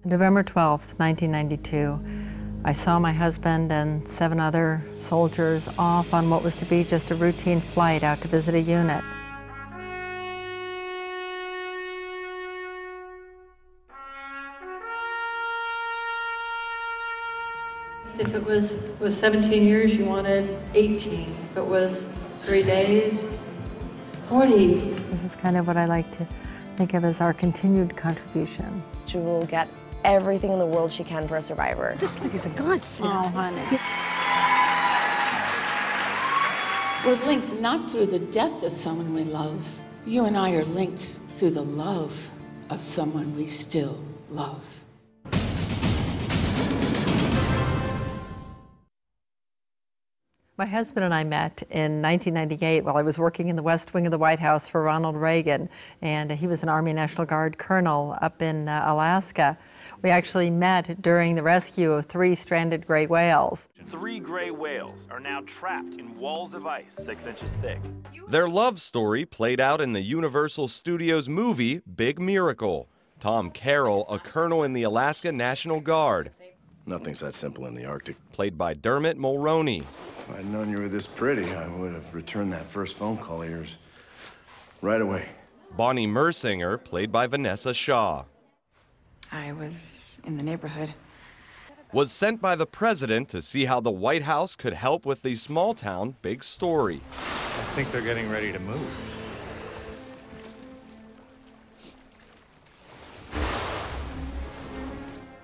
November 12th, 1992, I saw my husband and 7 other soldiers off on what was to be just a routine flight out to visit a unit. If it was 17 years, you wanted 18. If it was 3 days, 40. This is kind of what I like to think of as our continued contribution. She will get everything in the world she can for a survivor. This lady's a godsend. Oh, honey. We're linked not through the death of someone we love. You and I are linked through the love of someone we still love. My husband and I met in 1998 while I was working in the West Wing of the White House for Ronald Reagan, and he was an Army National Guard colonel up in Alaska. We actually met during the rescue of 3 stranded gray whales. 3 gray whales are now trapped in walls of ice 6 inches thick. Their love story played out in the Universal Studios movie Big Miracle. Tom Carroll, a colonel in the Alaska National Guard. Nothing's that simple in the Arctic. Played by Dermot Mulroney. If I'd known you were this pretty, I would have returned that first phone call of yours right away. Bonnie Mersinger, played by Vanessa Shaw. I was in the neighborhood. Was sent by the president to see how the White House could help with the small town big story. I think they're getting ready to move.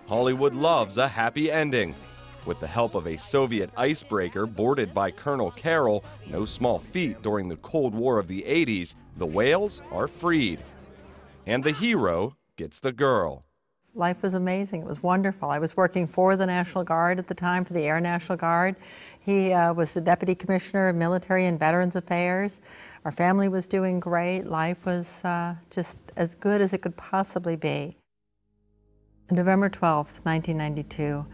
Hollywood loves a happy ending. With the help of a Soviet icebreaker boarded by Colonel Carroll, no small feat during the Cold War of the 80s, the whales are freed. And the hero gets the girl. Life was amazing. It was wonderful. I was working for the National Guard at the time, for the Air National Guard. He was the Deputy Commissioner of Military and Veterans Affairs. Our family was doing great. Life was just as good as it could possibly be. November 12th, 1992,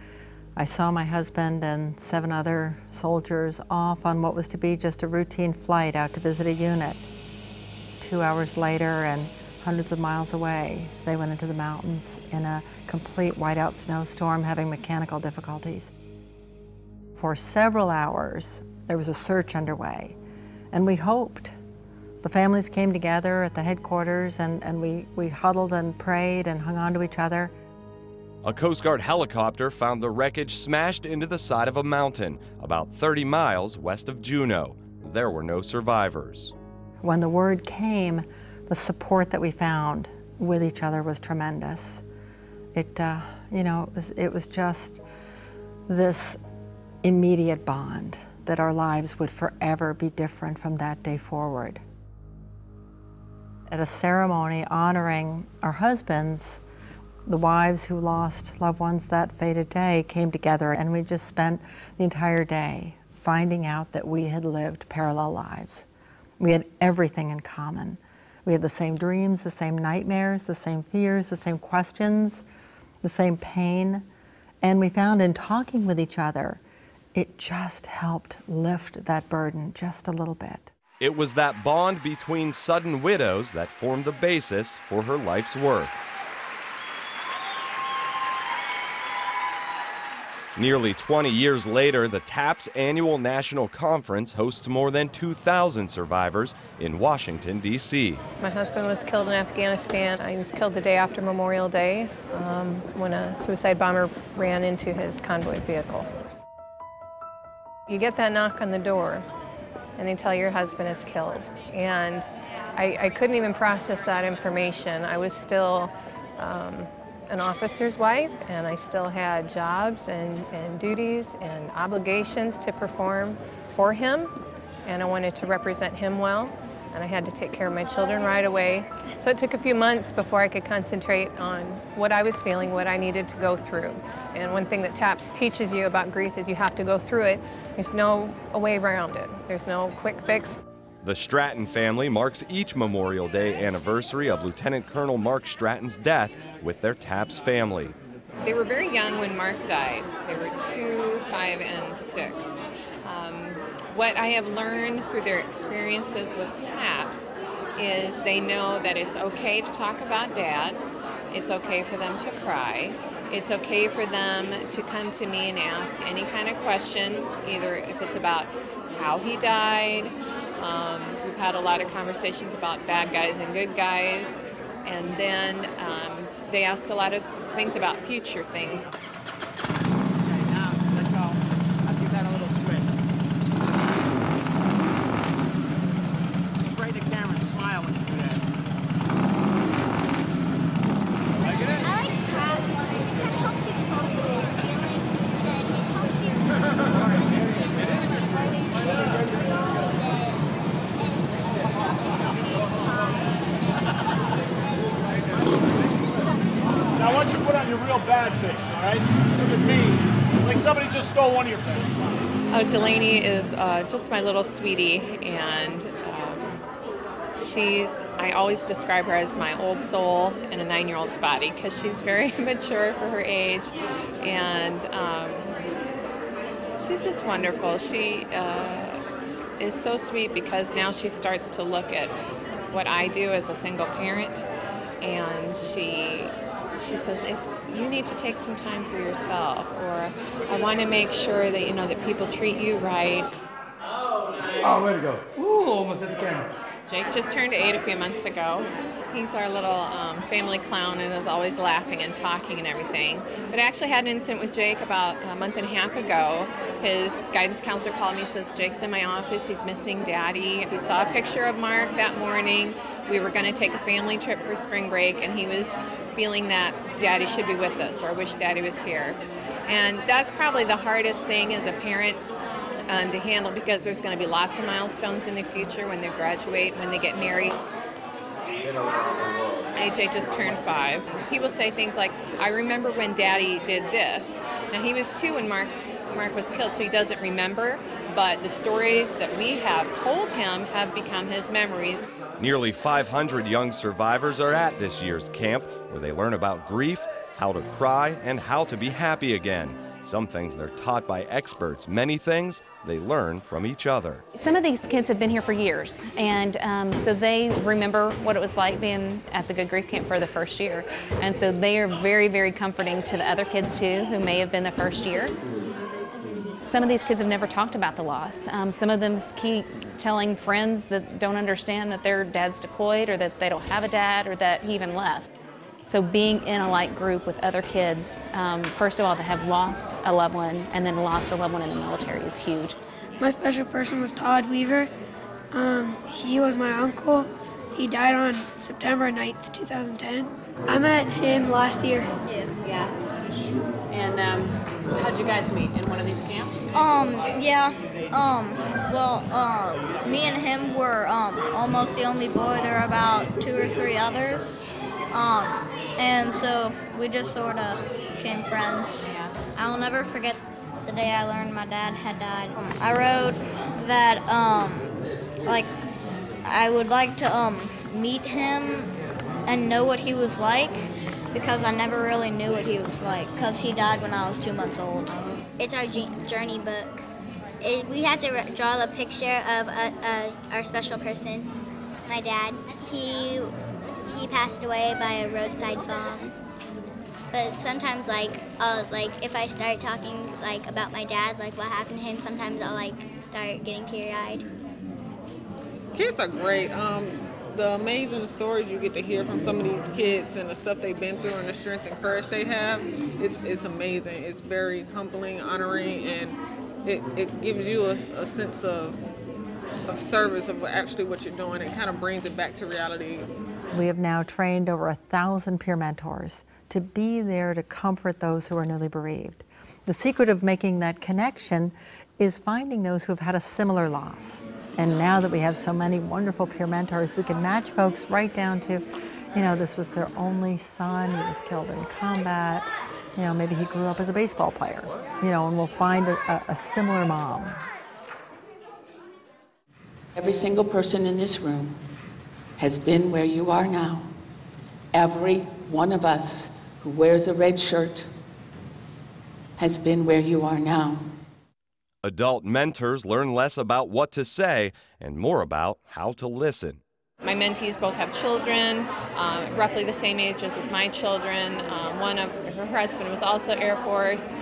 I saw my husband and 7 other soldiers off on what was to be just a routine flight out to visit a unit. 2 hours later, and hundreds of miles away, they went into the mountains in a complete whiteout snowstorm, having mechanical difficulties. For several hours, there was a search underway, and we hoped. The families came together at the headquarters, and we huddled and prayed and hung on to each other. A Coast Guard helicopter found the wreckage smashed into the side of a mountain about 30 miles west of Juneau. There were no survivors. When the word came, the support that we found with each other was tremendous. It was just this immediate bond that our lives would forever be different from that day forward. At a ceremony honoring our husbands, the wives who lost loved ones that fated day came together, and we just spent the entire day finding out that we had lived parallel lives. We had everything in common. We had the same dreams, the same nightmares, the same fears, the same questions, the same pain. And we found in talking with each other, it just helped lift that burden just a little bit. It was that bond between sudden widows that formed the basis for her life's work. Nearly 20 years later, the TAP's annual national conference hosts more than 2,000 survivors in Washington, D.C. My husband was killed in Afghanistan. He was killed the day after Memorial Day when a suicide bomber ran into his convoy vehicle. You get that knock on the door, and they tell you your husband is killed. And I couldn't even process that information. I was still an officer's wife, and I still had jobs and duties and obligations to perform for him, and I wanted to represent him well, and I had to take care of my children right away. So it took a few months before I could concentrate on what I was feeling, what I needed to go through. And one thing that TAPS teaches you about grief is you have to go through it. There's no way around it. There's no quick fix. The Stratton family marks each Memorial Day anniversary of Lieutenant Colonel Mark Stratton's death with their TAPS family. They were very young when Mark died. They were 2, 5, and 6. What I have learned through their experiences with TAPS is they know that it's okay to talk about Dad. It's okay for them to cry. It's okay for them to come to me and ask any kind of question, either if it's about how he died. We've had a lot of conversations about bad guys and good guys. And then they ask a lot of things about future things. Okay, now let go. I'll give that a little twist. Look right in the camera and smile when you do that. Like it? I like taps because it kind of helps you cope with feelings and it helps you understand that you're like always there and to know it's okay to cry. Now, I want you to put on your real bad face, all right? Look at me. Like somebody just stole one of your things. Oh, Delaney is just my little sweetie, and I always describe her as my old soul in a 9-year-old's body because she's very mature for her age, and she's just wonderful. She is so sweet because now she starts to look at what I do as a single parent, and she says, you need to take some time for yourself, or I want to make sure that that people treat you right. Oh, way to go. Ooh, almost hit the camera. Jake just turned 8 a few months ago. He's our little family clown and is always laughing and talking and everything. But I actually had an incident with Jake about a month and a half ago. His guidance counselor called me and says, Jake's in my office, he's missing Daddy. He saw a picture of Mark that morning. We were going to take a family trip for spring break, and he was feeling that Daddy should be with us, or wish Daddy was here. And that's probably the hardest thing as a parent to handle, because there's going to be lots of milestones in the future when they graduate, when they get married. AJ just turned 5. He will say things like, I remember when Daddy did this. Now, he was 2 when Mark was killed, so he doesn't remember, but the stories that we have told him have become his memories. Nearly 500 young survivors are at this year's camp, where they learn about grief, how to cry, and how to be happy again. Some things they're taught by experts, many things they learn from each other. Some of these kids have been here for years, and so they remember what it was like being at the Good Grief Camp for the first year. And so they are very, very comforting to the other kids too, who may have been the first year. Some of these kids have never talked about the loss. Some of them keep telling friends that don't understand that their dad's deployed, or that they don't have a dad, or that he even left. So being in a like group with other kids, first of all, that have lost a loved one and then lost a loved one in the military is huge. My special person was Todd Weaver. He was my uncle. He died on September 9th, 2010. I met him last year. Yeah. And how'd you guys meet? In one of these camps? Me and him were almost the only boy. There were about 2 or 3 others. And so we just sort of became friends. I'll never forget the day I learned my dad had died. I wrote that I would like to meet him and know what he was like, because I never really knew what he was like, because he died when I was 2 months old. It's our journey book. We had to draw a picture of our special person, my dad. He passed away by a roadside bomb. But sometimes, if I start talking, about my dad, what happened to him, sometimes I'll, start getting teary-eyed. Kids are great. The amazing stories you get to hear from some of these kids and the stuff they've been through and the strength and courage they have, it's amazing. It's very humbling, honoring, and it gives you a sense of service of actually what you're doing. It kind of brings it back to reality. We have now trained over 1,000 peer mentors to be there to comfort those who are newly bereaved. The secret of making that connection is finding those who have had a similar loss. And now that we have so many wonderful peer mentors, we can match folks right down to, this was their only son, he was killed in combat, maybe he grew up as a baseball player, and we'll find a similar mom. Every single person in this room has been where you are now. Every one of us who wears a red shirt has been where you are now. Adult mentors learn less about what to say and more about how to listen. My mentees both have children, roughly the same age as my children. One of her husband was also Air Force,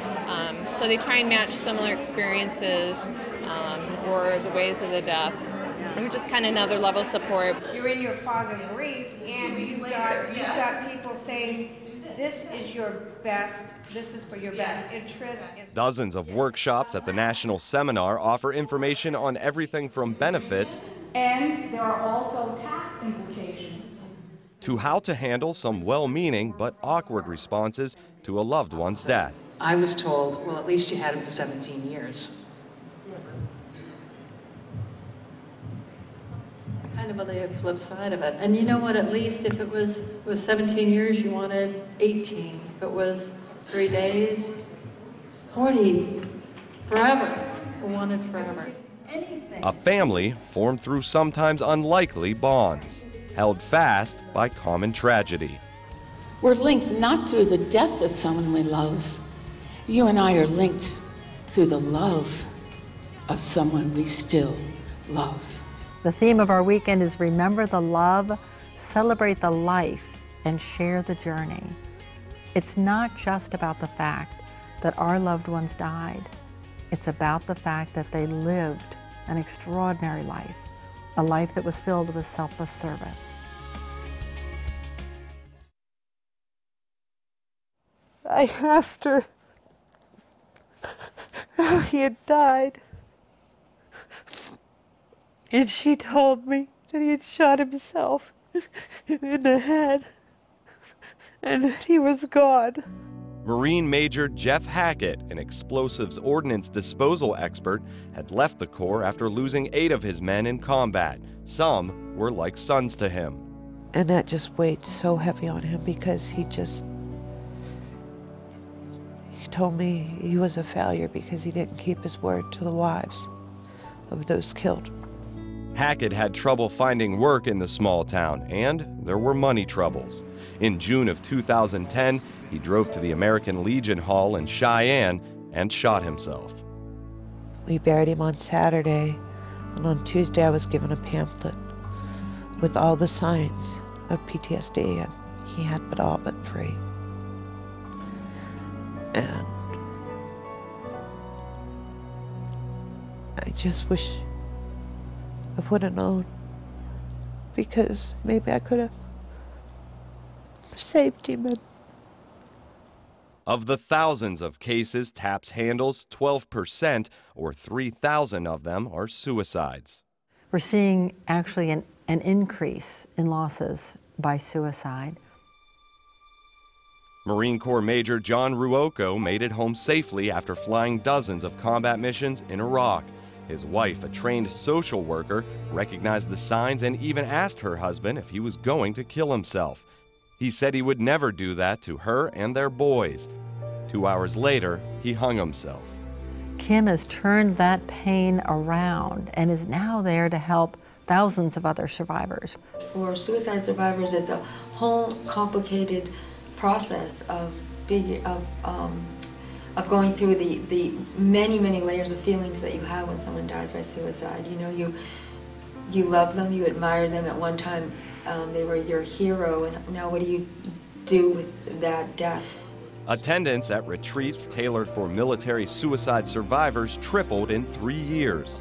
so they try and match similar experiences or the ways of the death. And just kind of another level of support. You're in your fog of grief, and you've got people saying, this is your best, this is for your best interest. Dozens of workshops at the National Seminar offer information on everything from benefits and there are also tax implications to how to handle some well-meaning but awkward responses to a loved one's death. I was told, well, at least you had him for 17 years. Kind of on the flip side of it. And you know what, at least if it was 17 years, you wanted 18. If it was 3 days, 40, forever. We wanted forever. A family formed through sometimes unlikely bonds, held fast by common tragedy. We're linked not through the death of someone we love. You and I are linked through the love of someone we still love. The theme of our weekend is Remember the Love, Celebrate the Life, and Share the Journey. It's not just about the fact that our loved ones died. It's about the fact that they lived an extraordinary life, a life that was filled with selfless service. I asked her how he had died, and she told me that he had shot himself in the head and that he was gone. Marine Major Jeff Hackett, an explosives ordnance disposal expert, had left the Corps after losing 8 of his men in combat. Some were like sons to him. And that just weighed so heavy on him because he told me he was a failure because he didn't keep his word to the wives of those killed. Hackett had trouble finding work in the small town, and there were money troubles. In June of 2010, he drove to the American Legion Hall in Cheyenne and shot himself. We buried him on Saturday, and on Tuesday I was given a pamphlet with all the signs of PTSD, and he had all but 3. And I just wish I would have known, because maybe I could have saved him. Of the thousands of cases TAPS handles, 12%, or 3,000 of them, are suicides. We're seeing actually an increase in losses by suicide. Marine Corps Major John Ruocco made it home safely after flying dozens of combat missions in Iraq. His wife, a trained social worker, recognized the signs and even asked her husband if he was going to kill himself. He said he would never do that to her and their boys. 2 hours later, he hung himself. Kim has turned that pain around and is now there to help thousands of other survivors. For suicide survivors, it's a whole complicated process of going through the many layers of feelings that you have when someone dies by suicide. You know, you love them, you admire them. At one time, they were your hero, and now what do you do with that death? Attendance at retreats tailored for military suicide survivors tripled in 3 years.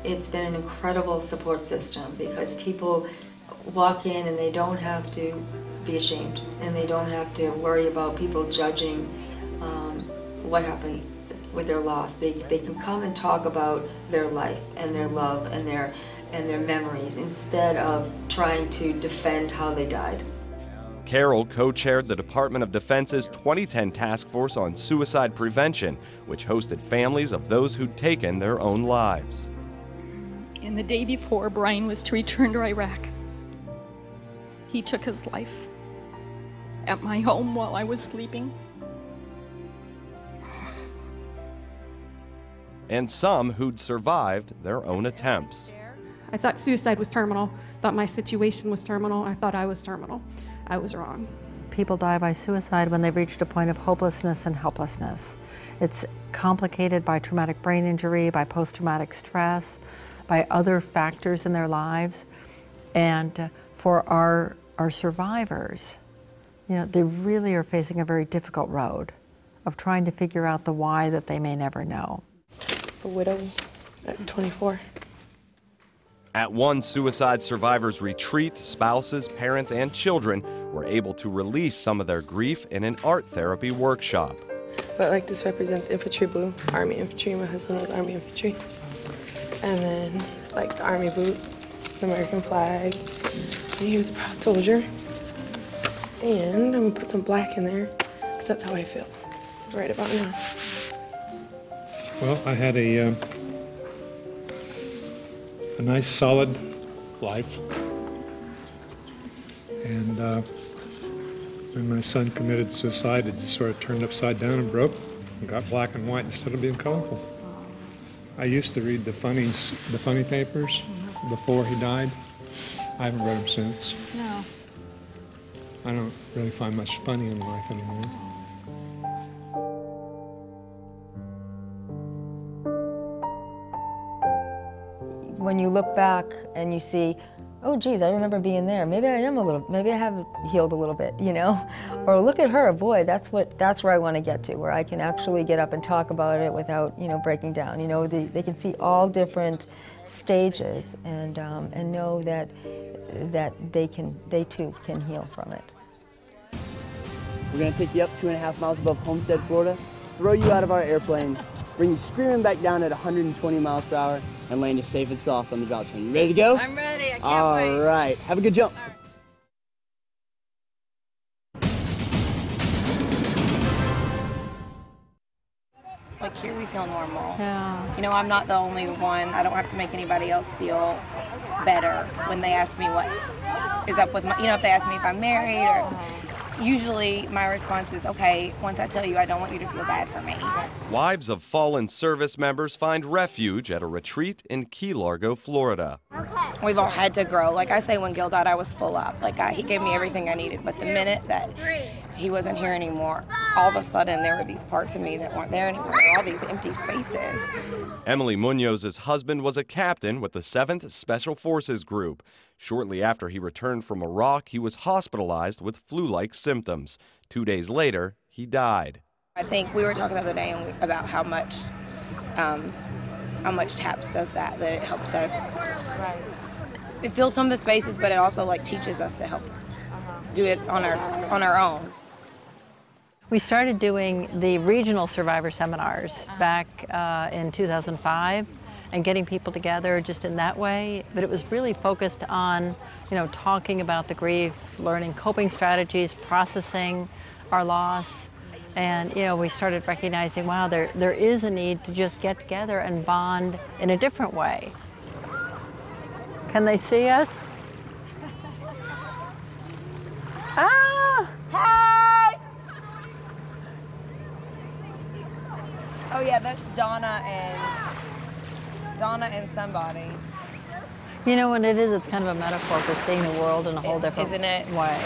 It's been an incredible support system because people walk in and they don't have to be ashamed, and they don't have to worry about people judging what happened with their loss. They can come and talk about their life and their love and their memories instead of trying to defend how they died. Carroll co-chaired the Department of Defense's 2010 Task Force on Suicide Prevention, which hosted families of those who'd taken their own lives. And the day before Brian was to return to Iraq, he took his life at my home while I was sleeping. And some who'd survived their own attempts. I thought suicide was terminal, thought my situation was terminal, I thought I was terminal. I was wrong. People die by suicide when they've reached a point of hopelessness and helplessness. It's complicated by traumatic brain injury, by post-traumatic stress, by other factors in their lives. And for our survivors, you know, they really are facing a very difficult road of trying to figure out the why that they may never know. A widow at 24. At one suicide survivors retreat, spouses, parents, and children were able to release some of their grief in an art therapy workshop. But like this represents infantry blue, Army infantry. My husband was Army infantry. And then like the Army boot, the American flag. And he was a proud soldier. And I'm gonna put some black in there because that's how I feel right about now. Well, I had a nice solid life. And when my son committed suicide, it just sort of turned upside down and broke and got black and white instead of being colorful. I used to read the funny papers before he died. I haven't read them since. No. I don't really find much funny in life anymore. When you look back and you see, oh geez, I remember being there. Maybe I have healed a little bit, you know? Or look at her, boy, that's where I want to get to, where I can actually get up and talk about it without, you know, breaking down. You know, they can see all different stages and know that they too can heal from it. We're gonna take you up 2.5 miles above Homestead, Florida, throw you out of our airplane, bring you screaming back down at 120 miles per hour, and land you safe and soft on the drop zone. You ready to go? I'm ready, I can't wait. All right, have a good jump. Like here we feel normal. Yeah. You know, I'm not the only one. I don't have to make anybody else feel better when they ask me what is up with my, you know, if they ask me if I'm married or, usually my response is, okay, once I tell you, I don't want you to feel bad for me. Wives of fallen service members find refuge at a retreat in Key Largo, Florida. We've all had to grow. Like I say, when Gil died, I was full up. Like he gave me everything I needed. But the minute that he wasn't here anymore, all of a sudden there were these parts of me that weren't there anymore. All these empty spaces. Emily Munoz's husband was a captain with the 7th Special Forces Group. Shortly after he returned from Iraq, he was hospitalized with flu-like symptoms. 2 days later, he died. I think we were talking the other day about how much TAPS does that it helps us. Right. It fills some of the spaces, but it also like teaches us to help do it on our own. We started doing the regional survivor seminars back in 2005 and getting people together just in that way, but it was really focused on, you know, talking about the grief, learning coping strategies, processing our loss, and, you know, we started recognizing, wow, there is a need to just get together and bond in a different way. Can they see us? Ah! Hi! Oh yeah, that's Donna and somebody. You know what it is? It's kind of a metaphor for seeing the world in a whole different way.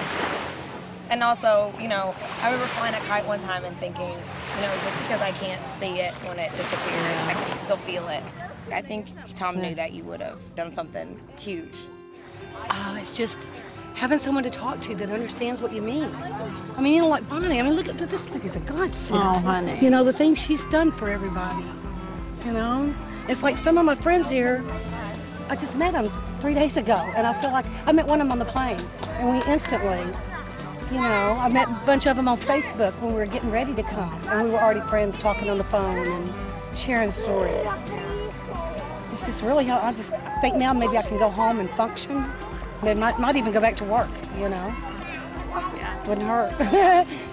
And also, you know, I remember flying a kite one time and thinking, you know, just because I can't see it when it disappears, I can still feel it. I think Tom knew that you would have done something huge. Oh, it's just having someone to talk to that understands what you mean. I mean, you know, like Bonnie, I mean, look at this lady's a godsend. Oh, honey. You know, the things she's done for everybody, you know? It's like some of my friends here, I just met them 3 days ago, and I feel like I met one of them on the plane, and we instantly, you know, I met a bunch of them on Facebook when we were getting ready to come, and we were already friends talking on the phone and sharing stories. It's just really, I just think now maybe I can go home and function. Maybe might even go back to work, you know. Yeah. Wouldn't hurt.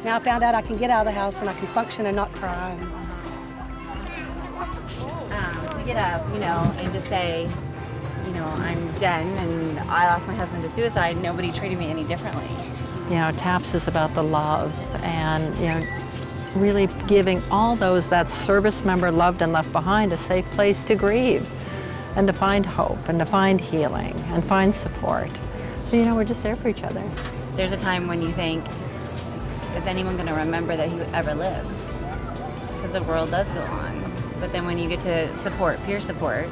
Now I found out I can get out of the house and I can function and not cry. To get up, you know, and to say, you know, I'm Jen and I lost my husband to suicide, nobody treated me any differently. You know, TAPS is about the love and, you know, really giving all those that service member loved and left behind a safe place to grieve and to find hope and to find healing and find support. So, you know, we're just there for each other. There's a time when you think, is anyone going to remember that he ever lived? Because the world does go on. But then when you get to support, peer support,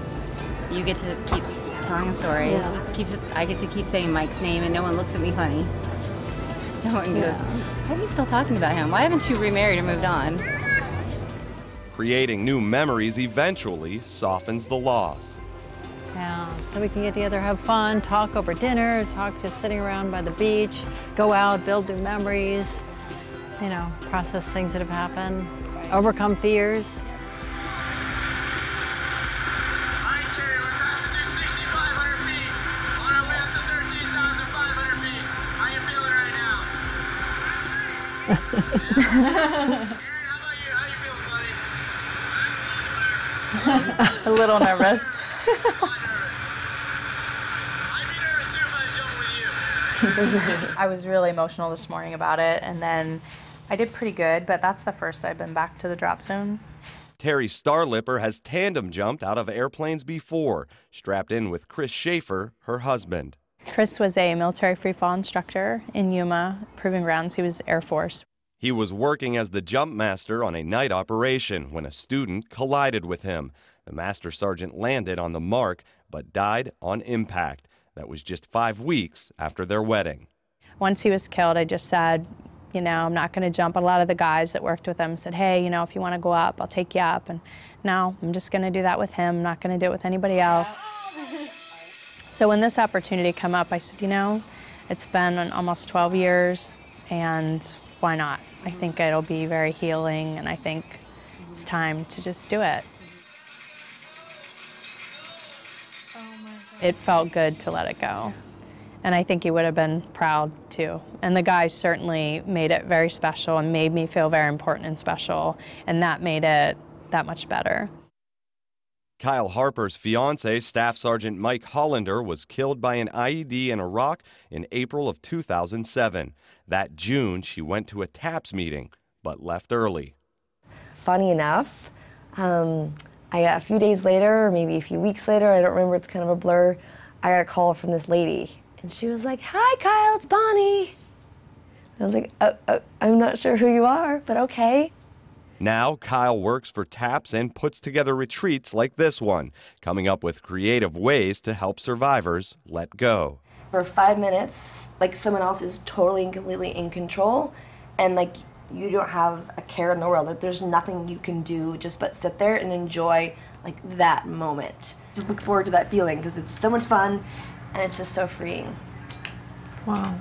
you get to keep telling a story. I get to keep saying Mike's name, and no one looks at me funny. No one goes, why are you still talking about him? Why haven't you remarried or moved on? Creating new memories eventually softens the loss. Yeah, so we can get together, have fun, talk over dinner, talk just sitting around by the beach, go out, build new memories, you know, process things that have happened, overcome fears. A little nervous. I was really emotional this morning about it, and then I did pretty good, but that's the first I've been back to the drop zone. Terry Starlipper has tandem jumped out of airplanes before, strapped in with Chris Schaefer, her husband. Chris was a military free fall instructor in Yuma Proving Grounds. He was Air Force. He was working as the jump master on a night operation when a student collided with him. The master sergeant landed on the mark but died on impact. That was just 5 weeks after their wedding. Once he was killed, I just said, you know, I'm not going to jump. A lot of the guys that worked with him said, hey, you know, if you want to go up, I'll take you up. And no, I'm just going to do that with him. I'm not going to do it with anybody else. So when this opportunity came up, I said, you know, it's been almost 12 years, and why not? I think it'll be very healing, and I think it's time to just do it. It felt good to let it go. And I think he would have been proud too. And the guys certainly made it very special and made me feel very important and special, and that made it that much better. Kyle Harper's fiancé, Staff Sergeant Mike Hollander, was killed by an IED in Iraq in April of 2007. That June, she went to a TAPS meeting, but left early. Funny enough, a few days later, or maybe a few weeks later, I don't remember, it's kind of a blur, I got a call from this lady. And she was like, hi, Kyle, it's Bonnie. I was like, I'm not sure who you are, but okay. Now, Kyle works for TAPS and puts together retreats like this one, coming up with creative ways to help survivors let go. For 5 minutes, like someone else is totally and completely in control, and like you don't have a care in the world. Like there's nothing you can do just but sit there and enjoy like that moment. Just look forward to that feeling because it's so much fun and it's just so freeing. Wow.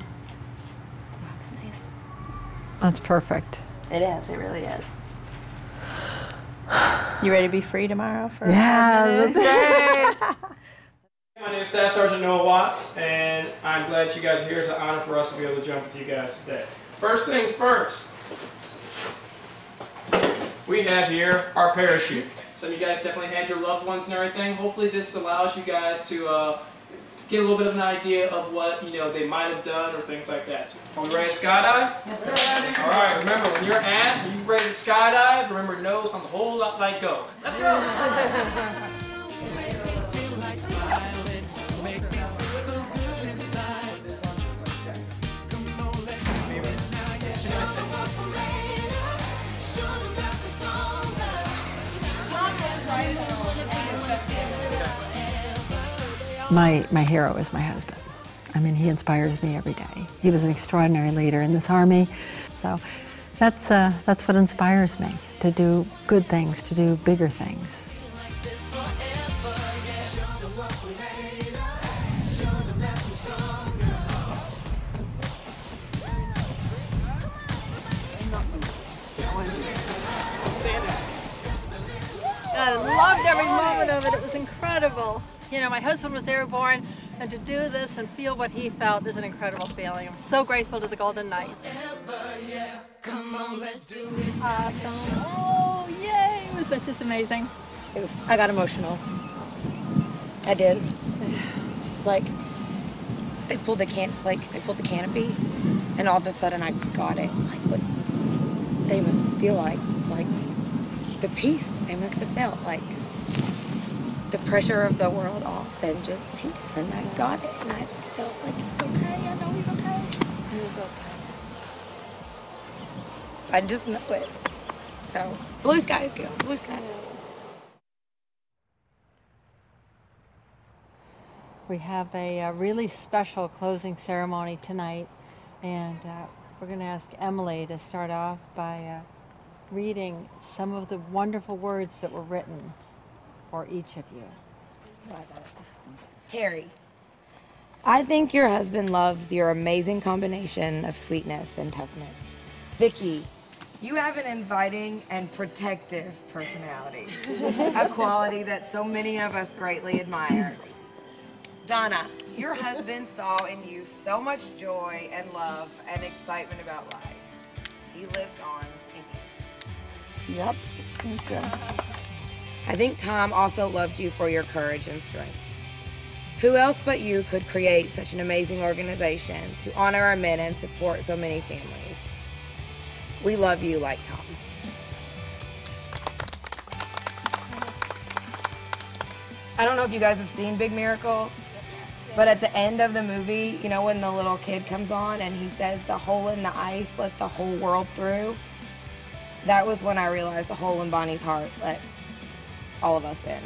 That's nice. That's perfect. It is, it really is. You ready to be free tomorrow for Yeah, that's great. My name is Staff Sergeant Noah Watts, and I'm glad you guys are here. It's an honor for us to be able to jump with you guys today. First things first, we have here our parachute. Some of you guys definitely had your loved ones and everything. Hopefully this allows you guys to get a little bit of an idea of what they might have done or things like that. Are we ready to skydive? Yes, sir. All right, remember when you're asked, are you ready to skydive? Remember no sounds a whole lot like go. Let's go. My hero is my husband. I mean, he inspires me every day. He was an extraordinary leader in this Army, so that's what inspires me, to do good things, to do bigger things. I loved every moment of it. It was incredible. You know, my husband was airborne, and to do this and feel what he felt is an incredible feeling. I'm so grateful to the Golden Knights. Awesome. Oh, yay! It was just amazing. I got emotional. I did. Like, they pulled the canopy, and all of a sudden I got it. Like, what they must feel like. It's like the peace they must have felt, like the pressure of the world off and just peace, and I got it, and I just felt like he's okay. I know he's okay. He's okay. I just know it. So, blue skies, girl, blue skies. We have a really special closing ceremony tonight, and we're going to ask Emily to start off by reading some of the wonderful words that were written for each of you. Terry, I think your husband loves your amazing combination of sweetness and toughness. Vicky, you have an inviting and protective personality, a quality that so many of us greatly admire. Donna, your husband saw in you so much joy and love and excitement about life. He lives on in you. Yep. Okay. I think Tom also loved you for your courage and strength. Who else but you could create such an amazing organization to honor our men and support so many families? We love you like Tom. I don't know if you guys have seen Big Miracle, but at the end of the movie, you know, when the little kid comes on and he says the hole in the ice let the whole world through, that was when I realized the hole in Bonnie's heart let all of us in.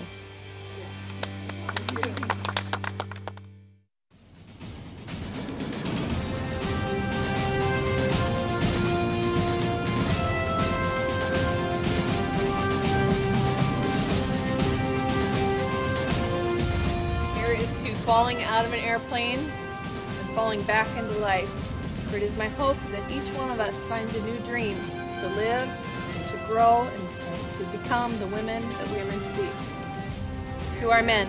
Falling out of an airplane and falling back into life. For it is my hope that each one of us finds a new dream to live and to grow and to become the women that we are meant to be. To our men.